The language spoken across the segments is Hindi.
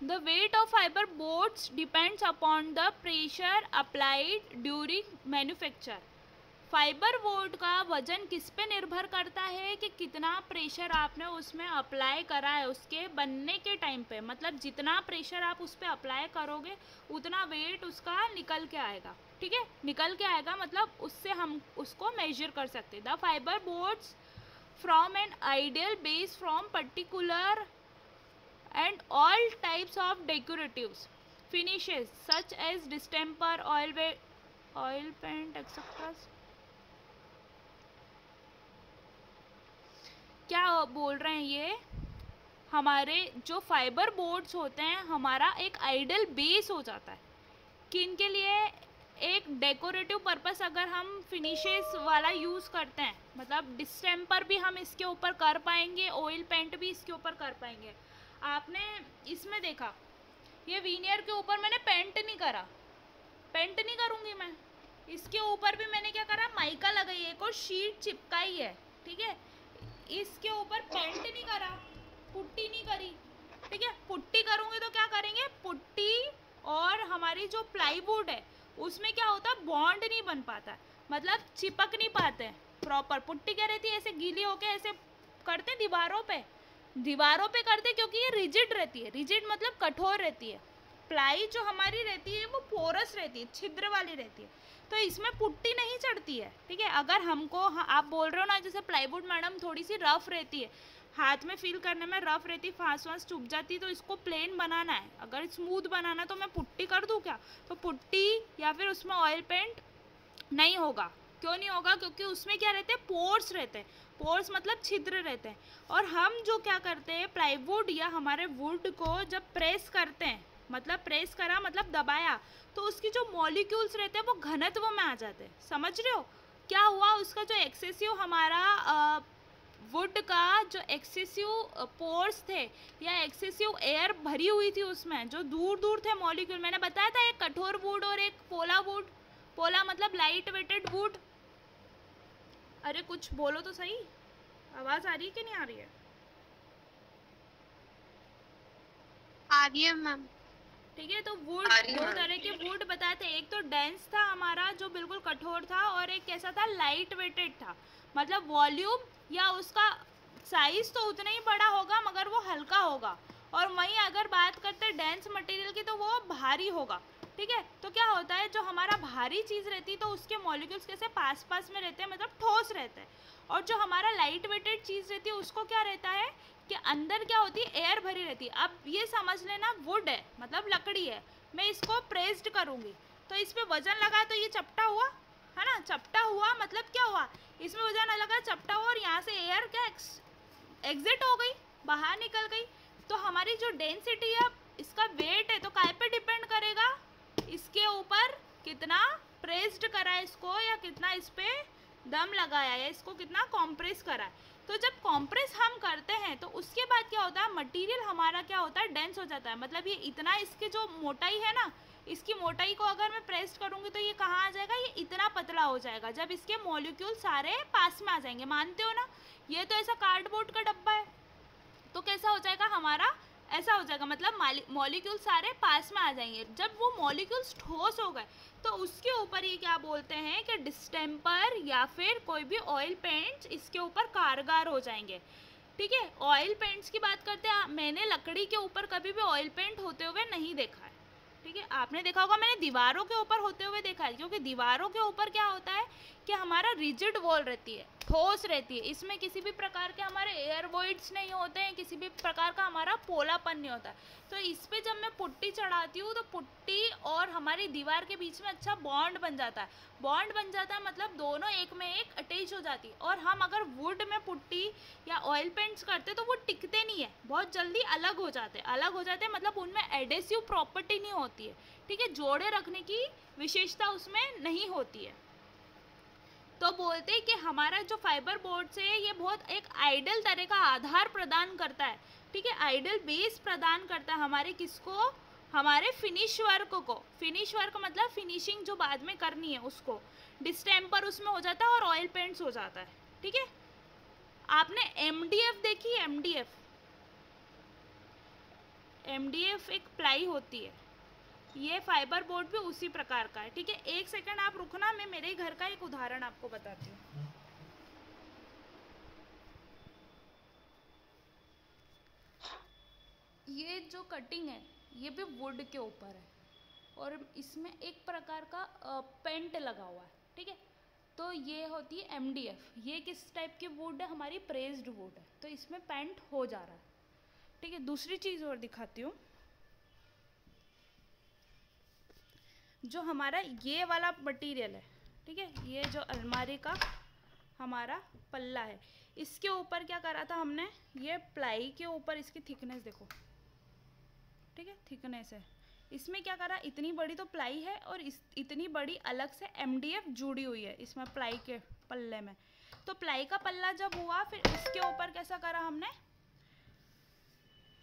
The weight of fibre boards depends upon the pressure applied during manufacture. Fibre board का वजन किस पे निर्भर करता है कि कितना प्रेशर आपने उसमें अप्लाई करा है उसके बनने के टाइम पे। मतलब जितना प्रेशर आप उस पर अप्लाई करोगे उतना वेट उसका निकल के आएगा। ठीक है, निकल के आएगा मतलब उससे हम उसको मेजर कर सकते हैं। The fibre boards from an ideal base from particular and all types of decoratives finishes such as distemper, oil paint etc. क्या बोल रहे हैं ये, हमारे जो फाइबर बोर्ड्स होते हैं हमारा एक आइडियल बेस हो जाता है। किन के लिए? एक डेकोरेटिव पर्पस अगर हम फिनिशेस वाला यूज़ करते हैं, मतलब डिस्टेम्पर भी हम इसके ऊपर कर पाएंगे, ऑयल पेंट भी इसके ऊपर कर पाएंगे। आपने इसमें देखा ये वीनियर के ऊपर मैंने पेंट नहीं करा, पेंट नहीं करूँगी मैं, इसके ऊपर भी मैंने क्या करा, माइका लगाई, एक और शीट चिपकाई है। ठीक है, इसके ऊपर पेंट नहीं करा, पुट्टी नहीं करी। ठीक है, पुट्टी करूँगी तो क्या करेंगे, पुट्टी और हमारी जो प्लाईवुड है उसमें क्या होता है, बॉन्ड नहीं बन पाता, मतलब चिपक नहीं पाते हैं प्रॉपर। पुट्टी क्या रहती है, ऐसे गीली होके ऐसे करते दीवारों पे करते, क्योंकि ये रिजिड रहती है। रिजिड मतलब कठोर रहती है। प्लाई जो हमारी रहती है वो पोरस रहती है, छिद्र वाली रहती है, तो इसमें पुट्टी नहीं चढ़ती है। ठीक है, अगर हमको आप बोल रहे हो ना जैसे प्लाईवुड मैडम थोड़ी सी रफ रहती है, हाथ में फील करने में रफ रहती, फांस वांस चुभ जाती, तो इसको प्लेन बनाना है, अगर स्मूथ बनाना तो मैं पुट्टी कर दूँ क्या? तो पुट्टी या फिर उसमें ऑयल पेंट नहीं होगा। क्यों नहीं होगा? क्योंकि उसमें क्या रहते हैं, पोर्स रहते हैं। पोर्स मतलब छिद्र रहते हैं। और हम जो क्या करते हैं, प्लाईवुड या हमारे वुड को जब प्रेस करते हैं, मतलब प्रेस करा मतलब दबाया, तो उसकी जो मॉलिक्यूल्स रहते हैं वो घनत्व में आ जाते हैं। समझ रहे हो क्या हुआ? उसका जो एक्सेसिव हमारा वुड का जो एक्सेसिव पोर्स थे या एक्सेसिव एयर भरी हुई थी उसमें, जो दूर दूर थे मॉलिक्यूल, मैंने बताया था एक कठोर वुड और एक पोला वुड। पोला मतलब लाइट वेटेड वुड। अरे कुछ बोलो तो सही, आवाज आ रही है कि नहीं आ रही है? आ रही है मैम। ठीक है, तो वुड दो तरह के वुड बताते हैं, एक तो डेंस था हमारा जो बिल्कुल कठोर था, और एक कैसा था, लाइट वेटेड था, मतलब वॉल्यूम या उसका साइज तो उतना ही बड़ा होगा मगर वो हल्का होगा। और वहीं अगर बात करते हैं डेंस मटेरियल की तो वो भारी होगा। ठीक है, तो क्या होता है, जो हमारा भारी चीज़ रहती है तो उसके मॉलिक्यूल्स कैसे पास पास में रहते हैं, मतलब ठोस रहते हैं। और जो हमारा लाइट वेटेड चीज़ रहती है उसको क्या रहता है कि अंदर क्या होती है, एयर भरी रहती है। अब ये समझ लेना वुड है मतलब लकड़ी है, मैं इसको प्रेस्ड करूँगी तो इस पर वजन लगा तो ये चपटा हुआ है ना, चपटा हुआ मतलब क्या हुआ, इसमें वजन लगा, चपटा हुआ, और यहाँ से एयर क्या एग्जिट हो गई, बाहर निकल गई। तो हमारी जो डेंसिटी है, इसका वेट है, तो काय पे डिपेंड करेगा, इसके ऊपर कितना प्रेस्ड करा है इसको, या कितना इस पे दम लगाया है, इसको कितना कॉम्प्रेस करा है। तो जब कॉम्प्रेस हम करते हैं तो उसके बाद क्या होता है, मटेरियल हमारा क्या होता है, डेंस हो जाता है। मतलब ये इतना, इसकी जो मोटाई है ना, इसकी मोटाई को अगर मैं प्रेस करूँगी तो ये कहाँ आ जाएगा, ये इतना पतला हो जाएगा जब इसके मॉलिक्यूल सारे पास में आ जाएंगे। मानते हो ना, ये तो ऐसा कार्डबोर्ड का डब्बा है, तो कैसा हो जाएगा हमारा, ऐसा हो जाएगा, मतलब मॉलिक्यूल सारे पास में आ जाएंगे। जब वो मॉलिक्यूल्स ठोस हो गए तो उसके ऊपर ये क्या बोलते हैं कि डिस्टेम्पर या फिर कोई भी ऑयल पेंट्स इसके ऊपर कारगर हो जाएंगे। ठीक है, ऑयल पेंट्स की बात करते हैं, मैंने लकड़ी के ऊपर कभी भी ऑयल पेंट होते हुए नहीं देखा है। ठीक है, आपने देखा होगा, मैंने दीवारों के ऊपर होते हुए देखा है, क्योंकि दीवारों के ऊपर क्या होता है कि हमारा रिजिड वॉल रहती है, ठोस रहती है, इसमें किसी भी प्रकार के हमारे एयर वॉइड्स नहीं होते हैं, किसी भी प्रकार का हमारा पोलापन नहीं होता है। तो इस पर जब मैं पुट्टी चढ़ाती हूँ तो पुट्टी और हमारी दीवार के बीच में अच्छा बॉन्ड बन जाता है। बॉन्ड बन जाता है मतलब दोनों एक में एक अटैच हो जाती है। और हम अगर वुड में पुट्टी या ऑयल पेंट्स करते तो वो टिकते नहीं है, बहुत जल्दी अलग हो जाते हैं। अलग हो जाते हैं मतलब उनमें एडेसिव प्रॉपर्टी नहीं होती है। ठीक है, जोड़े रखने की विशेषता उसमें नहीं होती है। तो बोलते हैं कि हमारा जो फाइबर बोर्ड है ये बहुत एक आइडियल तरह का आधार प्रदान करता है। ठीक है, आइडियल बेस प्रदान करता है हमारे किसको, हमारे फिनिश वर्क को। फिनिश वर्क मतलब फिनिशिंग जो बाद में करनी है उसको। डिस्टेम्पर उसमें हो जाता है और ऑयल पेंट्स हो जाता है। ठीक है, आपने MDF देखी है? MDF MDF एक प्लाई होती है, ये फाइबर बोर्ड भी उसी प्रकार का है। ठीक है, एक सेकंड आप रुकना, मैं मेरे ही घर का एक उदाहरण आपको बताती हूँ। ये जो कटिंग है ये भी वुड के ऊपर है और इसमें एक प्रकार का पेंट लगा हुआ है। ठीक है, तो ये होती है MDF। ये किस टाइप की वुड है? हमारी प्रेस्ड वुड है, तो इसमें पेंट हो जा रहा है। ठीक है, दूसरी चीज़ और दिखाती हूँ। जो हमारा ये वाला मटेरियल है, ठीक है, ये जो अलमारी का हमारा पल्ला है, इसके ऊपर क्या करा था हमने? ये प्लाई के ऊपर इसकी थिकनेस देखो, ठीक है, थिकनेस है। इसमें क्या करा? इतनी बड़ी तो प्लाई है और इतनी बड़ी अलग से MDF जुड़ी हुई है इसमें प्लाई के पल्ले में। तो प्लाई का पल्ला जब हुआ, फिर इसके ऊपर कैसा करा हमने?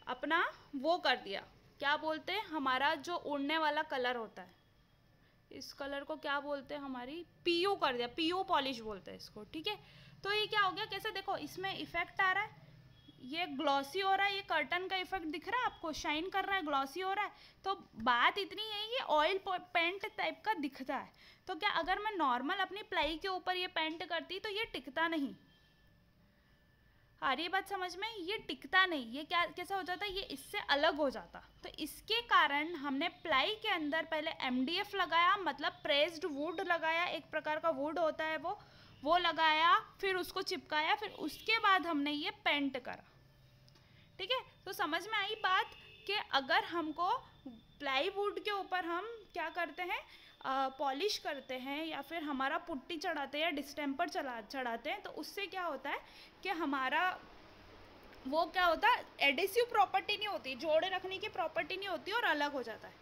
अपना वो कर दिया, क्या बोलते हैं, हमारा जो उड़ने वाला कलर होता है, इस कलर को क्या बोलते हैं? हमारी PU कर दिया, PU पॉलिश बोलते हैं इसको। ठीक है, तो ये क्या हो गया? कैसे देखो, इसमें इफेक्ट आ रहा है, ये ग्लॉसी हो रहा है, ये कर्टन का इफेक्ट दिख रहा है आपको, शाइन कर रहा है, ग्लॉसी हो रहा है। तो बात इतनी है, ये ऑयल पेंट टाइप का दिखता है। तो क्या अगर मैं नॉर्मल अपनी प्लाई के ऊपर ये पेंट करती तो ये टिकता नहीं। आ रही है बात समझ में? ये टिकता नहीं, ये क्या कैसा हो जाता, ये इससे अलग हो जाता। तो इसके कारण हमने प्लाई के अंदर पहले MDF लगाया, मतलब प्रेस्ड वुड लगाया, एक प्रकार का वुड होता है वो लगाया, फिर उसको चिपकाया, फिर उसके बाद हमने ये पेंट करा। ठीक है, तो समझ में आई बात कि अगर हमको प्लाई वुड के ऊपर हम क्या करते हैं, पॉलिश करते हैं या फिर हमारा पुट्टी चढ़ाते हैं या डिस्टेम्पर चढ़ाते हैं, तो उससे क्या होता है कि हमारा वो क्या होता है, एडेसिव प्रॉपर्टी नहीं होती, जोड़े रखने की प्रॉपर्टी नहीं होती और अलग हो जाता है।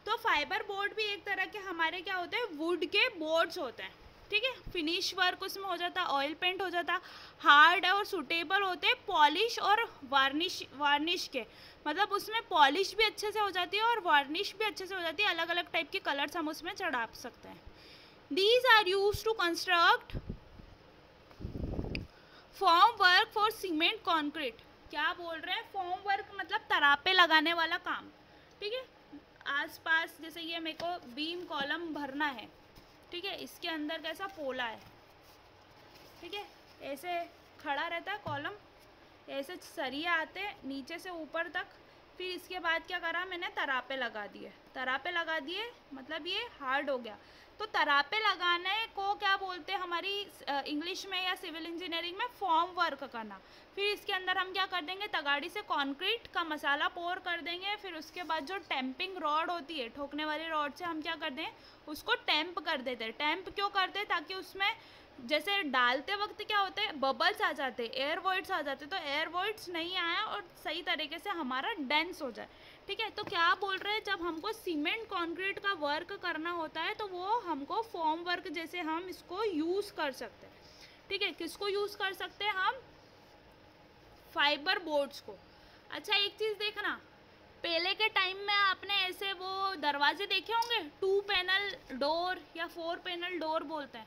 तो फाइबर बोर्ड भी एक तरह के हमारे क्या होते हैं, वुड के बोर्ड्स होते हैं। ठीक है, फिनिश वर्क उसमें हो जाता, ऑयल पेंट हो जाता, हार्ड और सुटेबल होते, पॉलिश और वार्निश के, मतलब उसमें पॉलिश भी अच्छे से हो जाती है और वार्निश भी अच्छे से हो जाती है, अलग अलग टाइप की कलर्स हम उसमें चढ़ा सकते हैं। These are used to construct form work for cement concrete. क्या बोल रहे हैं? फॉर्म वर्क मतलब तरापे लगाने वाला काम। ठीक है, आसपास जैसे ये मेरे को बीम कॉलम भरना है, ठीक है, इसके अंदर कैसा पोला है, ठीक है, ऐसे खड़ा रहता है कॉलम, ऐसे सरिया आते हैं नीचे से ऊपर तक, फिर इसके बाद क्या करा मैंने? तरापे लगा दिए। तरापे लगा दिए मतलब ये हार्ड हो गया। तो तरापे लगाने को क्या बोलते हैं हमारी इंग्लिश में या सिविल इंजीनियरिंग में? फॉर्म वर्क करना। फिर इसके अंदर हम क्या कर देंगे? तगाड़ी से कंक्रीट का मसाला पोर कर देंगे, फिर उसके बाद जो टेम्पिंग रॉड होती है, ठोकने वाली रॉड से हम क्या कर दें? उसको टेम्प कर देते हैं। टेम्प क्यों करते हैं? ताकि उसमें जैसे डालते वक्त क्या होते हैं, बबल्स आ जाते, एयर वॉइड्स आ जाते, तो एयर वॉइड्स नहीं आया और सही तरीके से हमारा डेंस हो जाए। ठीक है, तो क्या बोल रहे हैं, जब हमको सीमेंट कंक्रीट का वर्क करना होता है तो वो हमको फॉर्म वर्क जैसे हम इसको यूज़ कर सकते हैं। ठीक है, किसको यूज़ कर सकते हैं हम? फाइबर बोर्ड्स को। अच्छा, एक चीज़ देखना, पहले के टाइम में आपने ऐसे वो दरवाजे देखे होंगे, 2 पैनल डोर या 4 पैनल डोर बोलते हैं।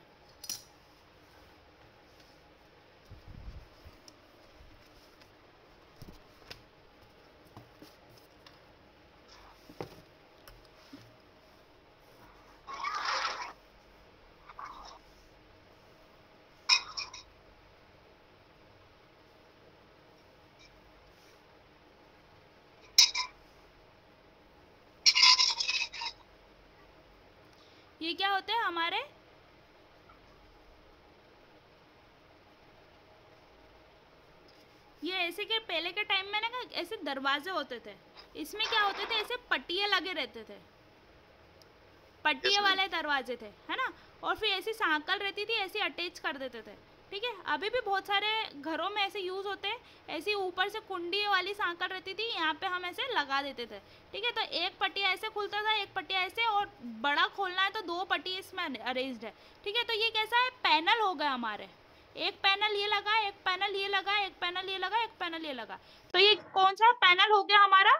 ये क्या होते हैं हमारे? ये ऐसे के पहले के टाइम में ना ऐसे दरवाजे होते थे, इसमें क्या होते थे, ऐसे पट्टियाँ लगे रहते थे, पट्टिए वाले दरवाजे थे, है ना, और फिर ऐसी सांकल रहती थी, ऐसे अटैच कर देते थे। ठीक है, अभी भी बहुत सारे घरों में ऐसे यूज़ होते हैं, ऐसी ऊपर से कुंडी वाली सांकल रहती थी, यहाँ पे हम ऐसे लगा देते थे। ठीक है, तो एक पट्टिया ऐसे खुलता था, एक पट्टिया ऐसे, और बड़ा खोलना है तो 2 पट्टी इसमें अरेंज्ड है। ठीक है, तो ये कैसा है, पैनल हो गया हमारे, एक पैनल ये लगा, एक पैनल ये लगा, एक पैनल ये लगा, एक पैनल ये लगा, तो ये कौन सा पैनल हो गया हमारा?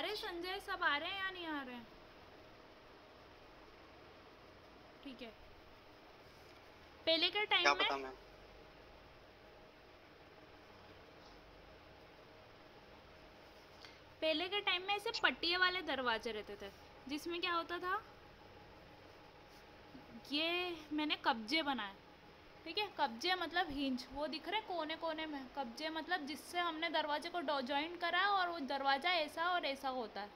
रहे संजय? सब आ रहे हैं या नहीं आ रहे हैं? ठीक है। पहले के टाइम में ऐसे पट्टिए वाले दरवाजे रहते थे, जिसमें क्या होता था, ये मैंने कब्जे बनाए, ठीक है। कब्जे मतलब हिंज, वो दिख रहे कोने कोने में। कब्जे मतलब जिससे हमने दरवाजे को जॉइंट करा और वो दरवाज़ा ऐसा और ऐसा होता है,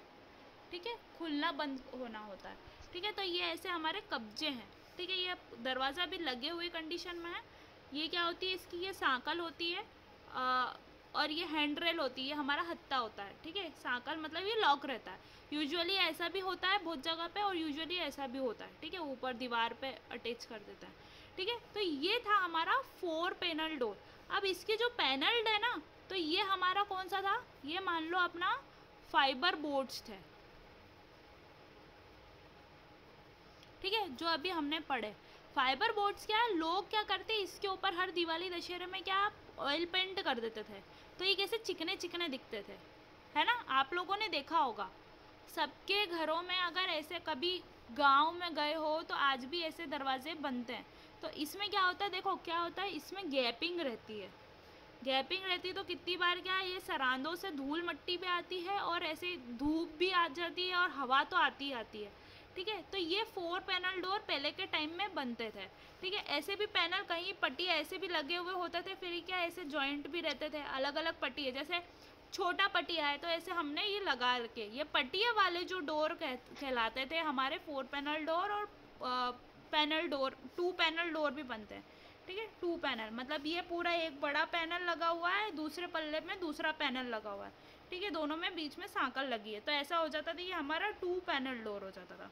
ठीक है, खुलना बंद होना होता है, ठीक है। तो ये ऐसे हमारे कब्जे हैं, ठीक है। ये दरवाज़ा भी लगे हुई कंडीशन में है। ये क्या होती है इसकी, ये सांकल होती है और ये हैंड रेल होती है, ये हमारा हत्था होता है, ठीक है। सांकल मतलब ये लॉक रहता है। यूजुअली ऐसा भी होता है बहुत जगह पे और यूजुअली ऐसा भी होता है, ठीक है, ऊपर दीवार पे अटैच कर देता है, ठीक है। तो ये था हमारा 4 पैनल डोर। अब इसके जो पैनल्ड है ना, तो ये हमारा कौन सा था, ये मान लो अपना फाइबर बोर्ड्स थे, ठीक है, जो अभी हमने पढ़े। फाइबर बोर्ड्स क्या है, लोग क्या करते इसके ऊपर हर दिवाली दशहरे में क्या ऑयल पेंट कर देते थे, तो ये कैसे चिकने चिकने दिखते थे, है ना। आप लोगों ने देखा होगा सबके घरों में, अगर ऐसे कभी गांव में गए हो तो आज भी ऐसे दरवाजे बनते हैं। तो इसमें क्या होता है, देखो क्या होता है, इसमें गैपिंग रहती है। गैपिंग रहती है तो कितनी बार क्या है, ये सरांदों से धूल मट्टी पे आती है और ऐसे धूप भी आ जाती है और हवा तो आती आती है, ठीक है। तो ये 4 पैनल डोर पहले के टाइम में बनते थे, ठीक है। ऐसे भी पैनल कहीं पट्टिए ऐसे भी लगे हुए होते थे, फिर क्या ऐसे जॉइंट भी रहते थे, अलग अलग पट्टिए। जैसे छोटा पटिया है तो ऐसे हमने ये लगा के, ये पटिया वाले जो डोर कहलाते थे हमारे 4 पैनल डोर। और पैनल डोर 2 पैनल डोर भी बनते हैं, ठीक है। 2 पैनल मतलब ये पूरा एक बड़ा पैनल लगा हुआ है, दूसरे पल्ले में दूसरा पैनल लगा हुआ है, ठीक है, दोनों में बीच में सांकल लगी है, तो ऐसा हो जाता था ये हमारा 2 पैनल डोर हो जाता था।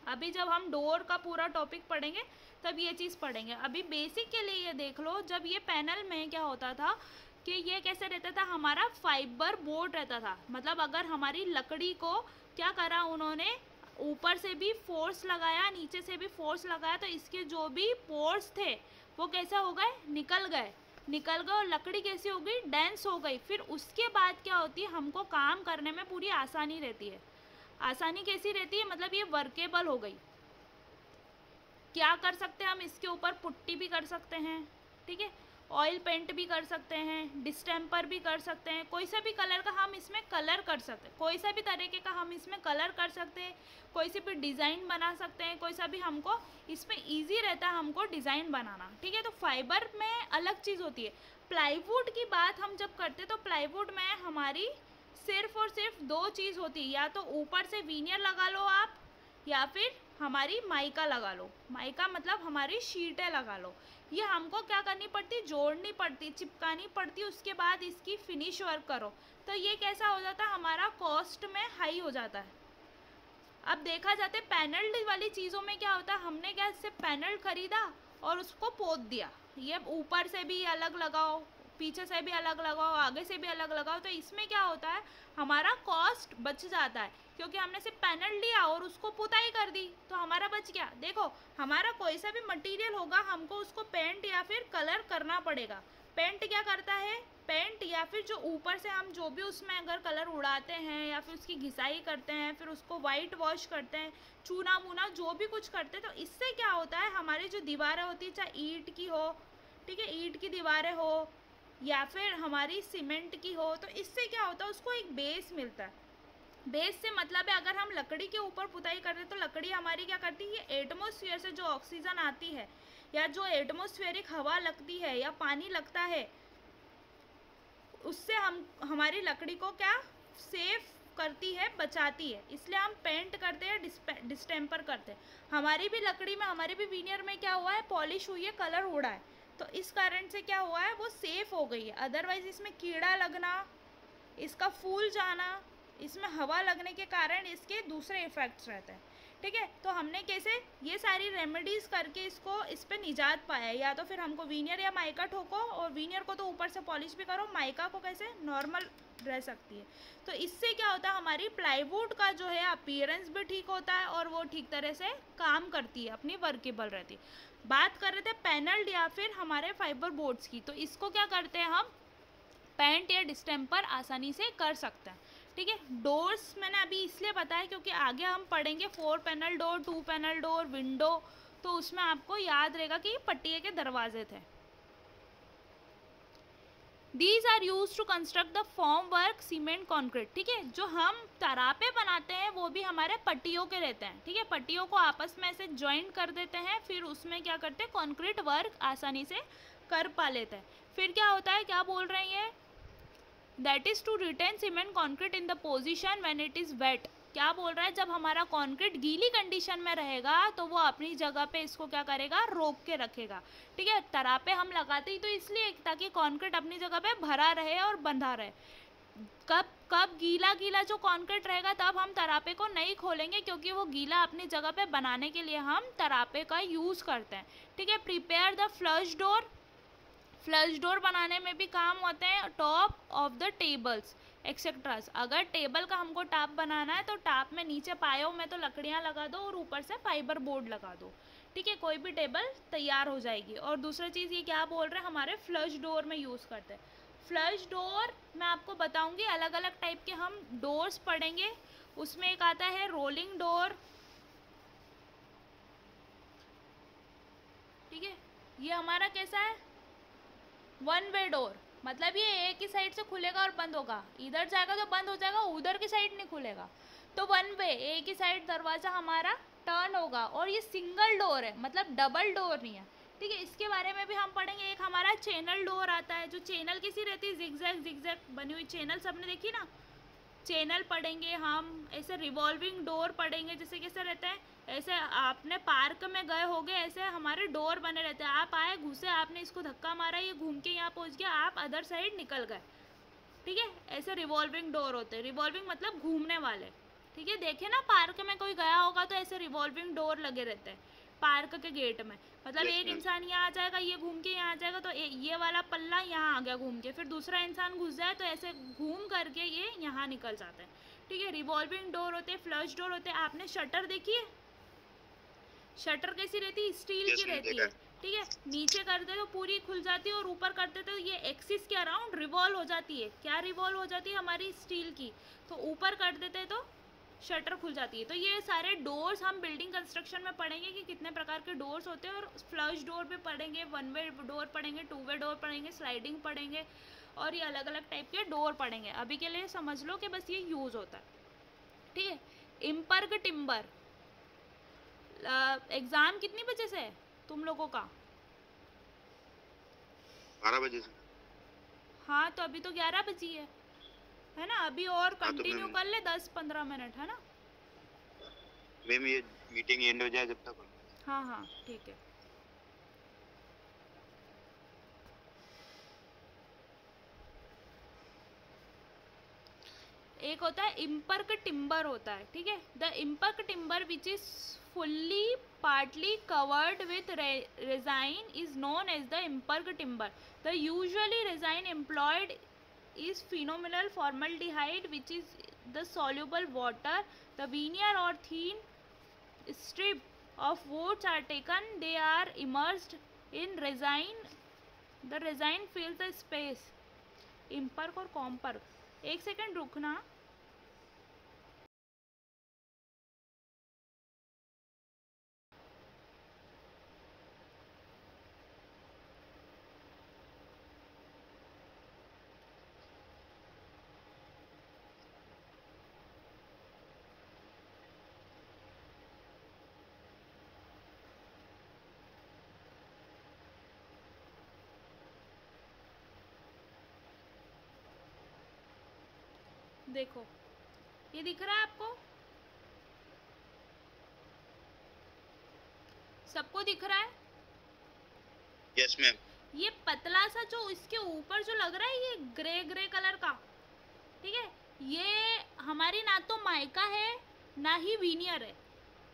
अभी जब हम डोर का पूरा टॉपिक पढ़ेंगे तब ये चीज़ पढ़ेंगे। अभी बेसिक के लिए ये देख लो, जब ये पैनल में क्या होता था कि ये कैसे रहता था, हमारा फाइबर बोर्ड रहता था। मतलब अगर हमारी लकड़ी को क्या करा उन्होंने, ऊपर से भी फोर्स लगाया, नीचे से भी फोर्स लगाया, तो इसके जो भी पोर्स थे वो कैसे हो गए, निकल गए और लकड़ी कैसी हो गई, डेंस हो गई। फिर उसके बाद क्या होती है, हमको काम करने में पूरी आसानी रहती है। आसानी कैसी रहती है, मतलब ये वर्केबल हो गई। क्या कर सकते हैं हम, इसके ऊपर पुट्टी भी कर सकते हैं, ठीक है, ऑयल पेंट भी कर सकते हैं, डिस्टेम्पर भी कर सकते हैं, कोई सा भी कलर का हम इसमें कलर कर सकते हैं, कोई सा भी तरीके का हम इसमें कलर कर सकते हैं, कोई सी भी डिज़ाइन बना सकते हैं, कोई सा भी हमको इसमें इजी रहता है हमको डिज़ाइन बनाना, ठीक है। तो फाइबर में अलग चीज़ होती है। प्लाईवुड की बात हम जब करते तो प्लाईवुड में हमारी सिर्फ और सिर्फ 2 चीज़ होती है, या तो ऊपर से वीनियर लगा लो आप, या फिर हमारी माइका लगा लो। माइका मतलब हमारी शीटें लगा लो। ये हमको क्या करनी पड़ती, जोड़नी पड़ती, चिपकानी पड़ती, उसके बाद इसकी फिनिश वर्क करो। तो ये कैसा हो जाता है, हमारा कॉस्ट में हाई हो जाता है। अब देखा जाता है पैनल्ड वाली चीज़ों में क्या होता है, हमने क्या सिर्फ पैनल खरीदा और उसको पोत दिया। ये ऊपर से भी अलग लगाओ, पीछे से भी अलग लगाओ, आगे से भी अलग लगाओ, तो इसमें क्या होता है, हमारा कॉस्ट बच जाता है, क्योंकि हमने सिर्फ पैनल लिया और उसको पुताई कर दी तो हमारा बच गया। देखो हमारा कोई सा भी मटेरियल होगा, हमको उसको पेंट या फिर कलर करना पड़ेगा। पेंट क्या करता है, पेंट या फिर जो ऊपर से हम जो भी उसमें अगर कलर उड़ाते हैं या फिर उसकी घिसाई करते हैं, फिर उसको वाइट वॉश करते हैं, चूना वूना जो भी कुछ करते हैं, तो इससे क्या होता है, हमारी जो दीवारें होती है, चाहे ईंट की हो, ठीक है, ईंट की दीवारें हो या फिर हमारी सीमेंट की हो, तो इससे क्या होता है, उसको एक बेस मिलता है। बेस से मतलब है, अगर हम लकड़ी के ऊपर पुताई करते तो लकड़ी हमारी क्या करती है, एटमॉस्फेयर से जो ऑक्सीजन आती है या जो एटमॉस्फेरिक हवा लगती है या पानी लगता है, उससे हमारी लकड़ी को क्या सेफ करती है, बचाती है। इसलिए हम पेंट करते हैं, डिस्टेम्पर करते हैं। हमारी भी लकड़ी में, हमारे भी विनियर में क्या हुआ है, पॉलिश हुई है, कलर उड़ा है, तो इस कारण से क्या हुआ है, वो सेफ हो गई है। अदरवाइज इसमें कीड़ा लगना, इसका फूल जाना, इसमें हवा लगने के कारण इसके दूसरे इफ़ेक्ट्स रहते हैं, ठीक है। तो हमने कैसे ये सारी रेमेडीज़ करके इसको इस पर निजात पाया। या तो फिर हमको वीनियर या माइका ठोको, और वीनियर को तो ऊपर से पॉलिश भी करो, माइका को कैसे नॉर्मल रह सकती है। तो इससे क्या होता है, हमारी प्लाईवुड का जो है अपीयरेंस भी ठीक होता है और वो ठीक तरह से काम करती है, अपनी वर्केबल रहती है। बात कर रहे थे पैनल्ड या फिर हमारे फाइबर बोर्ड्स की, तो इसको क्या करते हैं हम, पेंट या डिस्टेम्पर आसानी से कर सकते हैं, ठीक है। डोर्स मैंने अभी इसलिए बताया क्योंकि आगे हम पढ़ेंगे 4 panel door, 2 panel door, window, तो उसमें आपको याद रहेगा कि पट्टिए के दरवाजे थे। These are used to construct the formwork cement concrete. ठीक है, जो हम तरापे बनाते हैं वो भी हमारे पट्टियों के रहते हैं। ठीक है, पट्टियों को आपस में ऐसे ज्वाइंट कर देते हैं, फिर उसमें क्या करते हैं, कॉन्क्रीट वर्क आसानी से कर पा लेते हैं। फिर क्या होता है, क्या बोल रहे हैं ये, that is to retain cement concrete in the position when it is wet. क्या बोल रहा है, जब हमारा कॉन्क्रीट गीली कंडीशन में रहेगा तो वो अपनी जगह पे इसको क्या करेगा, रोक के रखेगा। ठीक है, तरापे हम लगाते ही तो इसलिए ताकि कॉन्क्रीट अपनी जगह पे भरा रहे और बंधा रहे। कब कब गीला गीला जो कॉन्क्रीट रहेगा तब हम तरापे को नहीं खोलेंगे, क्योंकि वो गीला अपनी जगह पे बनाने के लिए हम तरापे का यूज़ करते हैं। ठीक है, prepare the flush door. Flush door बनाने में भी काम होते हैं top of the tables etceteras. अगर टेबल का हमको टाप बनाना है तो टाप में नीचे पायों में तो लकड़ियाँ लगा दो और ऊपर से फाइबर बोर्ड लगा दो। ठीक है, कोई भी टेबल तैयार हो जाएगी। और दूसरा चीज़ ये क्या बोल रहे हैं, हमारे फ्लश डोर में यूज़ करते हैं। फ्लश डोर मैं आपको बताऊंगी, अलग अलग टाइप के हम डोर्स पढ़ेंगे। उसमें एक आता है रोलिंग डोर। ठीक है, ये हमारा कैसा है, वन वे डोर, मतलब ये एक ही साइड से खुलेगा और बंद होगा, इधर जाएगा तो बंद हो जाएगा, उधर की साइड नहीं खुलेगा। तो वन वे, एक ही साइड दरवाजा हमारा टर्न होगा। और ये सिंगल डोर है, मतलब डबल डोर नहीं है। ठीक है, इसके बारे में भी हम पढ़ेंगे। एक हमारा चैनल डोर आता है, जो चैनल किसी रहती है, जिगजैग जिगजैग बनी हुई चैनल सबने देखी ना, चैनल पढ़ेंगे हम। ऐसे रिवॉल्विंग डोर पढ़ेंगे, जैसे कैसे रहते हैं, ऐसे आपने पार्क में गए होगे, ऐसे हमारे डोर बने रहते हैं। आप आए, घुसे, आपने इसको धक्का मारा, ये घूम के यहाँ पहुँच गया, आप अदर साइड निकल गए। ठीक है, ऐसे रिवॉल्विंग डोर होते हैं। रिवॉल्विंग मतलब घूमने वाले। ठीक है, देखे ना पार्क में कोई गया होगा तो ऐसे रिवॉल्विंग डोर लगे रहते हैं पार्क के गेट में। मतलब एक इंसान यहाँ आ जाएगा, ये घूम के यहाँ आ जाएगा, तो ये वाला पल्ला यहाँ आ गया घूम के, फिर दूसरा इंसान घुस जाए तो ऐसे घूम करके ये यहाँ निकल जाता है। ठीक है, रिवॉल्विंग डोर होते हैं, फ्लश डोर होते हैं। आपने शटर देखी है, शटर कैसी रहती है, स्टील की रहती है। ठीक है, नीचे करते तो पूरी खुल जाती है और ऊपर करते तो ये एक्सिस के अराउंड रिवॉल्व हो जाती है। क्या रिवॉल्व हो जाती है, हमारी स्टील की। तो ऊपर कर देते तो शटर खुल जाती है। तो ये सारे डोर्स हम बिल्डिंग कंस्ट्रक्शन में पढ़ेंगे कि कितने प्रकार के डोर्स होते हैं। और फ्लश डोर भी पढ़ेंगे, वन वे डोर पढ़ेंगे, टू वे डोर पढ़ेंगे, स्लाइडिंग पढ़ेंगे, और ये अलग अलग टाइप के डोर पढ़ेंगे। अभी के लिए समझ लो कि बस ये यूज़ होता है। ठीक है, इम्पर्ग टिम्बर। एग्ज़ाम कितनी बजे से है तुम लोगों का? 12 बजे से। हाँ, तो अभी तो 11 बजी है ना। अभी और कंटिन्यू कर ले 10-15 मिनट, है ना मैम। ये मीटिंग एंड हो जाए जब तक। हाँ हाँ ठीक है। एक होता है इम्पर्क टिम्बर होता है। ठीक है, the impreg timber which is fully partly covered with resin is known as the imperg timber. The usually resin employed is phenomenal formaldehyde, which is the soluble water. The veneer or thin strip of woods are taken, they are immersed in resin. The resin fills the space. imperg और comperg, एक सेकेंड रुकना। देखो, ये दिख रहा है आपको, सबको दिख रहा है? Yes ma'am. ये पतला सा जो इसके ऊपर जो लग रहा है, ये ग्रे ग्रे कलर का, ठीक है, ये हमारी ना तो माइका है ना ही वीनियर है।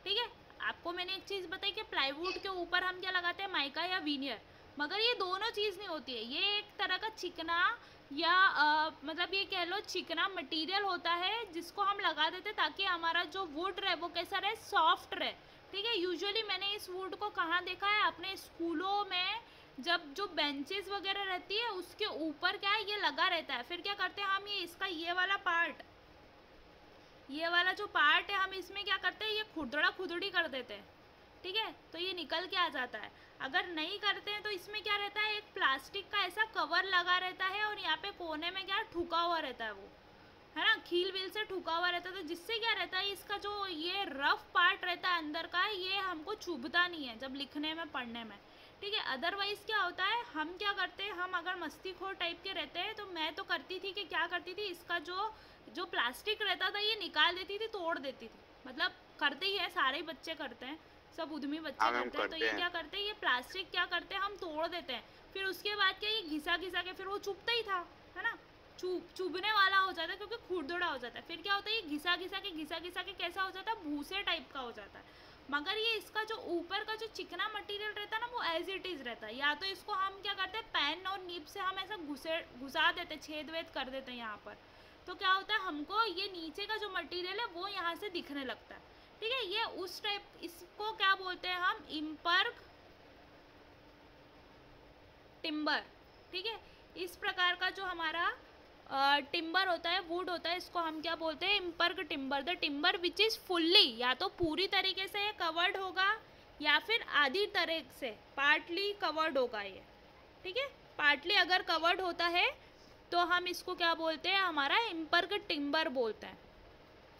ठीक है, आपको मैंने एक चीज़ बताई कि प्लाईवुड के ऊपर हम क्या लगाते हैं, माइका या वीनियर, मगर ये दोनों चीज़ नहीं होती है। ये एक तरह का चिकना या मतलब ये कह लो चिकना मटेरियल होता है जिसको हम लगा देते हैं ताकि हमारा जो वुड रहे वो कैसा रहे, सॉफ्ट रहे। ठीक है, यूजुअली मैंने इस वुड को कहाँ देखा है, अपने स्कूलों में जब जो बेंचेस वगैरह रहती है उसके ऊपर क्या है, ये लगा रहता है। फिर क्या करते हैं हम, ये इसका ये वाला पार्ट ये वाला जो पार्ट है हम इसमें क्या करते हैं, ये खुरदड़ा खुरदड़ी कर देते हैं, ठीक है, तो ये निकल के आ जाता है। अगर नहीं करते हैं तो इसमें क्या रहता है, एक प्लास्टिक का ऐसा कवर लगा रहता है और यहाँ पे कोने में क्या ठुका हुआ रहता है, वो है ना, खील वील से ठुका हुआ रहता है, तो जिससे क्या रहता है, इसका जो ये रफ पार्ट रहता है अंदर का, ये हमको चुभता नहीं है जब लिखने में पढ़ने में, ठीक है। अदरवाइज क्या होता है, हम क्या करते हैं, हम अगर मस्तीखोर टाइप के रहते हैं, तो मैं तो करती थी कि क्या करती थी, इसका जो प्लास्टिक रहता था ये निकाल देती थी, तोड़ देती थी, मतलब करते ही है, सारे बच्चे करते हैं, सब उद्यमी बच्चे करते हैं। तो ये क्या करते हैं, ये प्लास्टिक क्या करते हैं, हम तोड़ देते हैं, फिर उसके बाद क्या, ये घिसा घिसा के फिर वो चुभता ही था, है ना, चुभने वाला हो जाता है क्योंकि खुरदुड़ा हो जाता है। फिर क्या होता है, ये घिसा घिसा के कैसा हो जाता है, भूसे टाइप का हो जाता है। मगर ये इसका जो ऊपर का जो चिकना मटेरियल रहता है ना, वो एज इट इज़ रहता है। या तो इसको हम क्या करते हैं, पेन और नीब से हम ऐसा घुसा देते हैं, छेद वेद कर देते हैं यहाँ पर, तो क्या होता है, हमको ये नीचे का जो मटेरियल है वो यहाँ से दिखने लगता है, ठीक है। ये उस टाइप, इसको क्या बोलते हैं हम, इम्पर्क टिम्बर, ठीक है। इस प्रकार का जो हमारा टिम्बर होता है, वुड होता है, इसको हम क्या बोलते हैं, impreg timber. The timber which is fully, या तो पूरी तरीके से कवर्ड होगा या फिर आधी तरह से पार्टली कवर्ड होगा ये, ठीक है। पार्टली अगर कवर्ड होता है तो हम इसको क्या बोलते हैं, हमारा इम्पर्क टिम्बर बोलते हैं।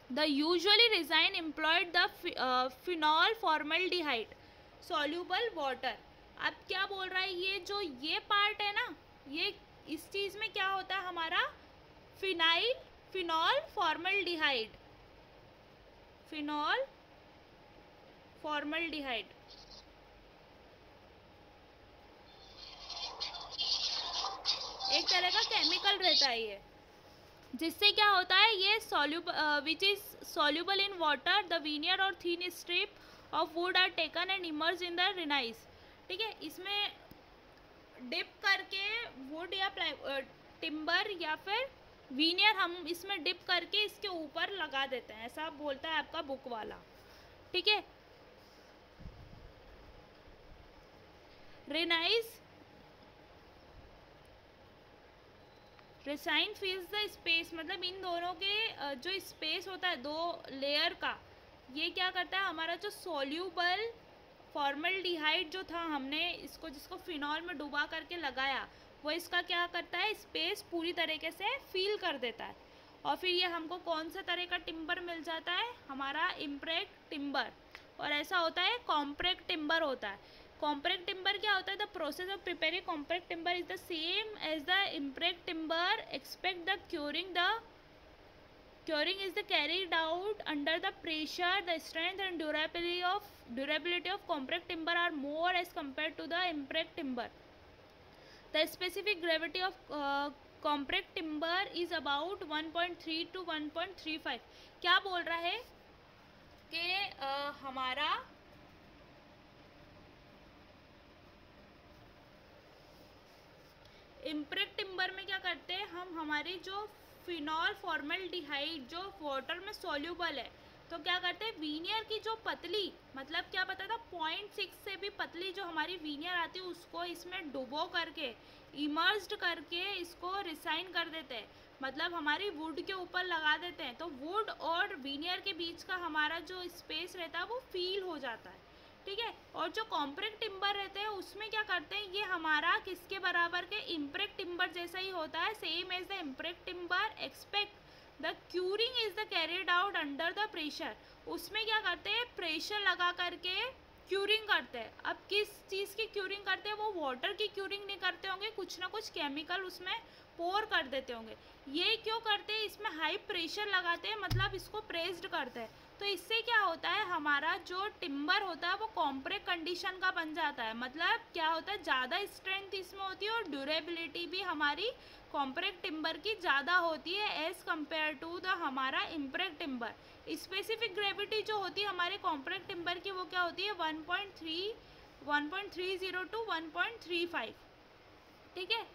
The usually design employed the phenol formaldehyde soluble water. अब क्या बोल रहा है, ये पार्ट है ना, ये इस चीज़ में क्या होता है हमारा, फिनॉल फॉर्मल्डिहाइड, फिनॉल फॉर्मल्डिहाइड एक तरह का केमिकल रहता है ये, जिससे क्या होता है, ये which is soluble in water. The veneer और thin strip of wood are taken and immerse in the रिनाइस, ठीक है। इसमें डिप करके वुड या टिम्बर या फिर वीनियर हम इसमें डिप करके इसके ऊपर लगा देते हैं, ऐसा बोलता है आपका बुक वाला, ठीक है। रेसाइन फिल्स द स्पेस, मतलब इन दोनों के जो स्पेस होता है दो लेयर का, ये क्या करता है, हमारा जो सॉल्यूबल फॉर्मल्डिहाइड जो था, हमने इसको जिसको फिनॉल में डुबा करके लगाया, वो इसका क्या करता है, स्पेस पूरी तरीके से फिल कर देता है। और फिर ये हमको कौन सा तरह का टिम्बर मिल जाता है, हमारा इम्प्रेक्ट टिम्बर। और ऐसा होता है कॉम्पैक्ट टिम्बर होता है। कॉम्पैक्ट टिम्बर क्या होता है, the process of preparing compact timber is the same as the impreg timber except the curing is the carried out under the pressure. The strength and durability of compact timber are more as compared to the impressed timber. The specific gravity of compact timber is about 1.3 to 1.35. क्या बोल रहा है कि हमारा इम्प्रेक्ट टिम्बर में क्या करते हैं हम, हमारी जो फिनॉल फॉर्मल्डिहाइड जो वाटर में सॉल्यूबल है, तो क्या करते हैं, वीनियर की जो पतली, मतलब क्या पता था 0.6 से भी पतली जो हमारी वीनियर आती है, उसको इसमें डुबो करके इमर्स्ड करके इसको रिसाइन कर देते हैं, मतलब हमारी वुड के ऊपर लगा देते हैं। तो वुड और वीनियर के बीच का हमारा जो स्पेस रहता है वो फील हो जाता है, ठीक है। और जो कॉम्पैक्ट टिम्बर रहते हैं उसमें क्या करते हैं, ये हमारा किसके बराबर के, इम्प्रेक्ट टिम्बर जैसा ही होता है, same as the impreg timber except the curing is the carried out under the pressure. उसमें क्या करते हैं, प्रेशर लगा करके क्यूरिंग करते हैं। अब किस चीज़ की क्यूरिंग करते हैं, वो वाटर की क्यूरिंग नहीं करते होंगे, कुछ ना कुछ केमिकल उसमें पोर कर देते होंगे। ये क्यों करते हैं, इसमें हाई प्रेशर लगाते हैं, मतलब इसको प्रेस्ड करते हैं। तो इससे क्या होता है, हमारा जो टिम्बर होता है वो कॉम्पैक्ट कंडीशन का बन जाता है, मतलब क्या होता है, ज़्यादा स्ट्रेंथ इसमें होती है और ड्यूरेबिलिटी भी हमारी कॉम्पैक्ट टिम्बर की ज़्यादा होती है एज़ कम्पेयर टू द हमारा इम्प्रेक्ट टिम्बर। स्पेसिफिक ग्रेविटी जो होती है हमारे कॉम्पैक्ट टिम्बर की, वो क्या होती है 1.30 टू 1.35, ठीक है।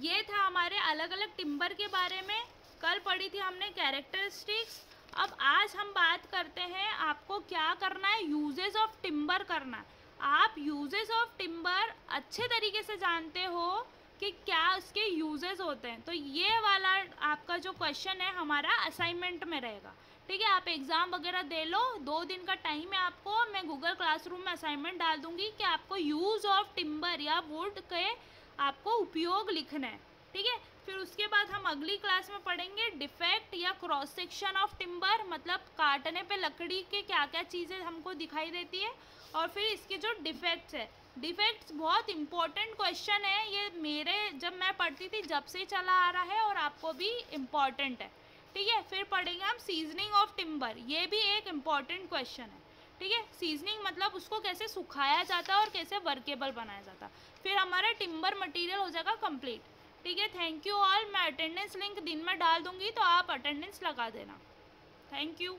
ये था हमारे अलग अलग टिम्बर के बारे में, कल पढ़ी थी हमने कैरेक्टरिस्टिक्स। अब आज हम बात करते हैं आपको क्या करना है, यूजेस ऑफ टिम्बर करना। आप यूजेस ऑफ टिम्बर अच्छे तरीके से जानते हो कि क्या उसके यूजेस होते हैं, तो ये वाला आपका जो क्वेश्चन है हमारा असाइनमेंट में रहेगा, ठीक है, आप एग्ज़ाम वगैरह दे लो, 2 दिन का टाइम है आपको। मैं गूगल क्लासरूम में असाइनमेंट डाल दूंगी कि आपको यूज़ ऑफ टिम्बर या वुड के आपको उपयोग लिखना है। ठीक है, फिर उसके बाद हम अगली क्लास में पढ़ेंगे डिफेक्ट या क्रॉस सेक्शन ऑफ टिम्बर, मतलब काटने पे लकड़ी के क्या क्या चीज़ें हमको दिखाई देती है, और फिर इसके जो डिफेक्ट्स है। डिफेक्ट्स बहुत इंपॉर्टेंट क्वेश्चन है, ये मेरे जब मैं पढ़ती थी जब से चला आ रहा है और आपको भी इम्पॉर्टेंट है। ठीक है, फिर पढ़ेंगे हम सीजनिंग ऑफ टिम्बर, ये भी एक इम्पॉर्टेंट क्वेश्चन है। ठीक है, सीजनिंग मतलब उसको कैसे सुखाया जाता है और कैसे वर्केबल बनाया जाता है। फिर हमारा टिम्बर मटेरियल हो जाएगा कंप्लीट। ठीक है, थैंक यू ऑल। मैं अटेंडेंस लिंक दिन में डाल दूंगी तो आप अटेंडेंस लगा देना। Thank you.